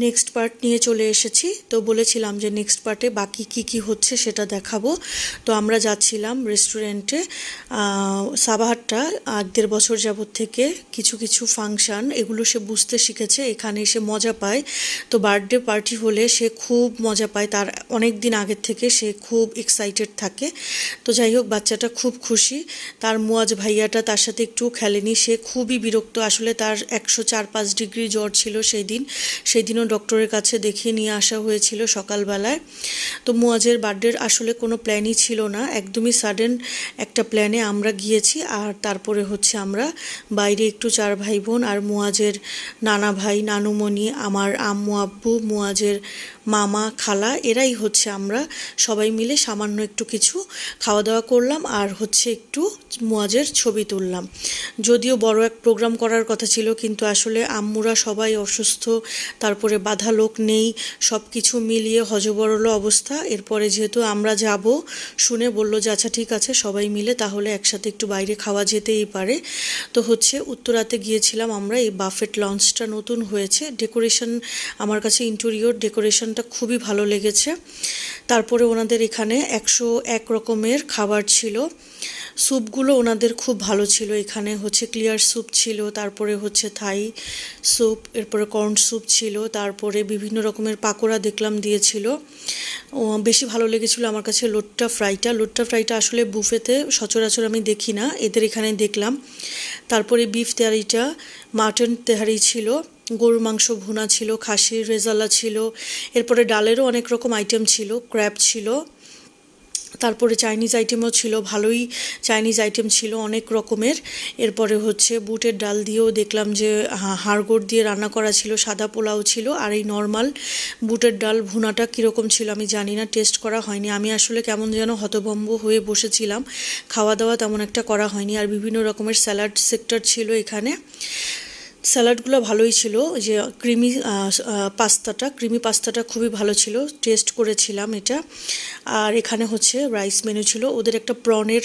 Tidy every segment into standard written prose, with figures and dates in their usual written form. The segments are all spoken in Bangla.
নেক্সট পার্ট নিয়ে চলে এসেছি। তো বলেছিলাম যে নেক্সট পার্টে বাকি কি কি হচ্ছে সেটা দেখাবো। তো আমরা যাচ্ছিলাম রেস্টুরেন্টে। সাবাহারটা 1-1.5 বছর যাবত থেকে কিছু কিছু ফাংশন এগুলো সে বুঝতে শিখেছে, এখানে এসে মজা পায়। তো বার্থডে পার্টি হলে সে খুব মজা পায়, তার অনেক দিন আগের থেকে সে খুব এক্সাইটেড থাকে। তো যাই হোক, বাচ্চাটা খুব খুশি। তার মুয়াজ ভাইয়াটা তার সাথে একটু খেলেনি, সে খুবই বিরক্ত। আসলে তার 104-105 ডিগ্রি জ্বর ছিল সেই দিনও ডক্টরের কাছে দেখিয়ে নিয়ে আসা হয়েছিল সকালবেলায়। তো মুয়াজের বার্থডের আসলে কোনো প্ল্যানই ছিল না, একদমই সাডেন একটা প্ল্যানে আমরা গিয়েছি। আর তারপরে হচ্ছে আমরা বাইরে একটু 4 ভাই বোন আর মুয়াজের নানা ভাই নানুমণি, আমার আম্মু আব্বু, মুয়াজের মামা খালা, এরাই হচ্ছে আমরা সবাই মিলে সামান্য একটু কিছু খাওয়া দাওয়া করলাম আর হচ্ছে একটু মুয়াজের ছবি তুললাম। যদিও বড় এক প্রোগ্রাম করার কথা ছিল, কিন্তু আসলে আম্মুরা সবাই অসুস্থ, তারপরে বাধা লোক নেই, সব কিছু মিলিয়ে হযবরল অবস্থা। এরপরে যেহেতু আমরা যাব শুনে বলল যে আচ্ছা ঠিক আছে, সবাই মিলে তাহলে একসাথে একটু বাইরে খাওয়া যেতেই পারে। তো হচ্ছে উত্তরাতে গিয়েছিলাম আমরা। এই বাফেট লঞ্চটা নতুন হয়েছে, ডেকোরেশন আমার কাছে ইন্টেরিয়র ডেকোরেশনটা খুবই ভালো লেগেছে। তারপরে ওনাদের এখানে 101 রকমের খাবার ছিল। স্যুপগুলো ওনাদের খুব ভালো ছিল। এখানে হচ্ছে ক্লিয়ার স্যুপ ছিল, তারপরে হচ্ছে থাই স্যুপ, এরপরে কর্ন স্যুপ ছিল, তারপরে বিভিন্ন রকমের পাকোড়া দেখলাম দিয়েছিল। বেশি ভালো লেগেছিল আমার কাছে লোট্টা ফ্রাইটা আসলে বুফেতে সচরাচর আমি দেখি না, এদের এখানে দেখলাম। তারপরে বিফ তেহারিটা, মাটন তেহারি ছিল, গরুর মাংস ভুনা ছিল, খাসির রেজালা ছিল, এরপরে ডালেরও অনেক রকম আইটেম ছিল, ক্র্যাব ছিল, তারপরে চাইনিজ আইটেমও ছিল, ভালোই চাইনিজ আইটেম ছিল অনেক রকমের। এরপরে হচ্ছে বুটের ডাল দিয়েও দেখলাম যে হাড়গোড় দিয়ে রান্না করা ছিল, সাদা পোলাও ছিল। আর এই নর্মাল বুটের ডাল ভুনাটা কীরকম ছিল আমি জানি না, টেস্ট করা হয়নি। আমি আসলে কেমন যেন হতভম্ব হয়ে বসেছিলাম, খাওয়া দাওয়া তেমন একটা করা হয়নি। আর বিভিন্ন রকমের স্যালাড সেক্টর ছিল এখানে, স্যালাডগুলো ভালোই ছিল। যে ক্রিমি পাস্তাটা খুবই ভালো ছিল, টেস্ট করেছিলাম এটা। আর এখানে হচ্ছে রাইস মেনু ছিল, ওদের একটা প্রনের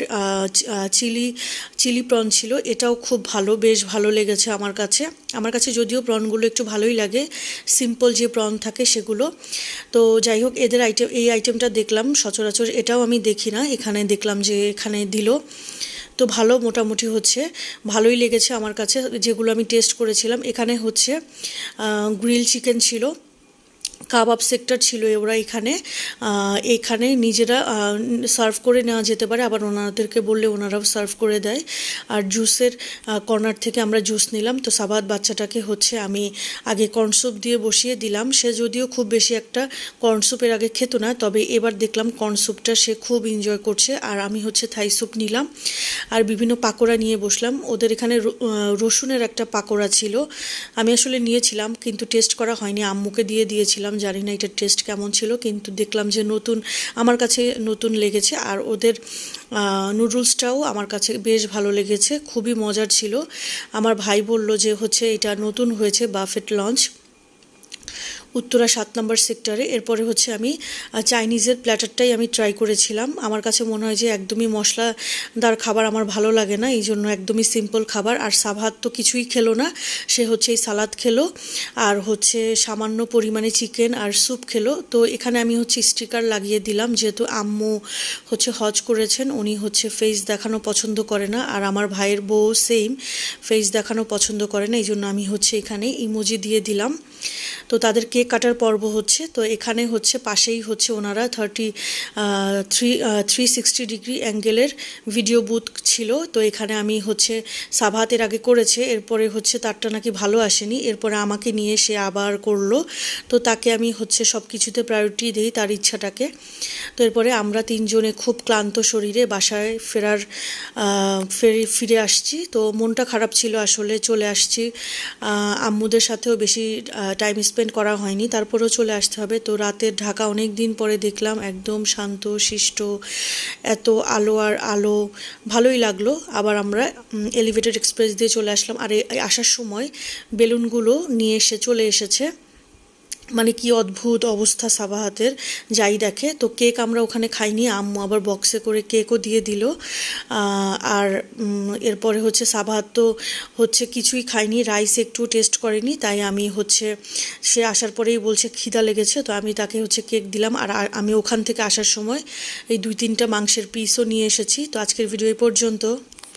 চিলি প্রন ছিল, এটাও খুব ভালো, বেশ ভালো লেগেছে আমার কাছে যদিও প্রনগুলো একটু ভালোই লাগে, সিম্পল যে প্রন থাকে সেগুলো। তো যাই হোক, এদের এই আইটেমটা দেখলাম সচরাচর, এটাও আমি দেখি না, এখানে দেখলাম যে এখানে দিল। তো ভালো, মোটামুটি হচ্ছে ভালোই লেগেছে আমার কাছে যেগুলো আমি টেস্ট করেছিলাম। এখানে হচ্ছে গ্রিল চিকেন ছিল, কাবাব সেক্টর ছিল। ওরা এখানে নিজেরা সার্ভ করে নেওয়া যেতে পারে, আবার ওনাদেরকে বললে ওনারাও সার্ভ করে দেয়। আর জুসের কর্নার থেকে আমরা জুস নিলাম। তো সাবাদ বাচ্চাটাকে হচ্ছে আমি আগে কর্নস্যুপ দিয়ে বসিয়ে দিলাম, সে যদিও খুব বেশি একটা কর্নস্যুপের আগে খেত না, তবে এবার দেখলাম কর্নস্যুপটা সে খুব এনজয় করছে। আর আমি হচ্ছে থাই স্যুপ নিলাম আর বিভিন্ন পাকোড়া নিয়ে বসলাম। ওদের এখানে রসুনের একটা পাকোড়া ছিল, আমি আসলে নিয়েছিলাম কিন্তু টেস্ট করা হয়নি, আম্মুকে দিয়েছিলাম, জানি না এটার টেস্ট কেমন ছিল, কিন্তু দেখলাম যে আমার কাছে নতুন লেগেছে। আর ওদের নুডলসটাও আমার কাছে বেশ ভালো লেগেছে, খুবই মজার ছিল। আমার ভাই বলল যে হচ্ছে এটা নতুন হয়েছে বাফেট লঞ্চ, উত্তরা 7 নম্বর সেক্টরে। এরপরে হচ্ছে আমি চাইনিজের প্ল্যাটারটাই আমি ট্রাই করেছিলাম। আমার কাছে মনে হয় যে একদমই মশলাদার খাবার আমার ভালো লাগে না, এই জন্য একদমই সিম্পল খাবার। আর সাভাত তো কিছুই খেলো না, সে হচ্ছে এই সালাদ খেলো আর হচ্ছে সামান্য পরিমাণে চিকেন আর স্যুপ খেলো। তো এখানে আমি হচ্ছে স্টিকার লাগিয়ে দিলাম, যেহেতু আম্মু হচ্ছে হজ করেছেন, উনি হচ্ছে ফেস দেখানো পছন্দ করে না, আর আমার ভাইয়ের বউ সেম ফেস দেখানো পছন্দ করে না, এই জন্য আমি হচ্ছে এখানে ইমোজি দিয়ে দিলাম। তো তাদের কেক কাটার পর্ব হচ্ছে। তো এখানে হচ্ছে পাশেই হচ্ছে ওনারা 360 ডিগ্রি অ্যাঙ্গেলের ভিডিও বুথ ছিল। তো এখানে আমি হচ্ছে সাভাতের আগে করেছে, এরপরে হচ্ছে তারটা নাকি ভালো আসেনি, এরপরে আমাকে নিয়ে সে আবার করলো। তো তাকে আমি হচ্ছে সব কিছুতে প্রায়োরিটি দিই, তার ইচ্ছাটাকে। তো এরপরে আমরা তিনজনে খুব ক্লান্ত শরীরে বাসায় ফিরে আসছি। তো মনটা খারাপ ছিল আসলে, চলে আসছি। আম্মুদের সাথেও বেশি টাইম স্পেন্ড করা হয়নি, তারপরেও চলে আসতে হবে। তো রাতের ঢাকা অনেক দিন পরে দেখলাম, একদম শান্ত শিষ্ট, এত আলো আর আলো, ভালোই লাগলো। আবার আমরা এলিভেটেড এক্সপ্রেস দিয়ে চলে আসলাম। আর আসার সময় বেলুনগুলো নিয়ে চলে এসেছে মানে কি অদ্ভুত অবস্থা সাবাহাতের, যাই দেখে। তো কেক আমরা ওখানে খাইনি, আম্মু আবার বক্সে করে কেকও দিয়ে দিল। আর এরপরে হচ্ছে সাবাহাত তো হচ্ছে কিছুই খাইনি, রাইস একটু টেস্ট করেনি, তাই আমি হচ্ছে সে আসার পরেই বলছে খিদা লেগেছে, তো আমি তাকে হচ্ছে কেক দিলাম। আর আমি ওখান থেকে আসার সময় এই 2-3টা মাংসের পিসও নিয়ে এসেছি। তো আজকের ভিডিও এই পর্যন্ত।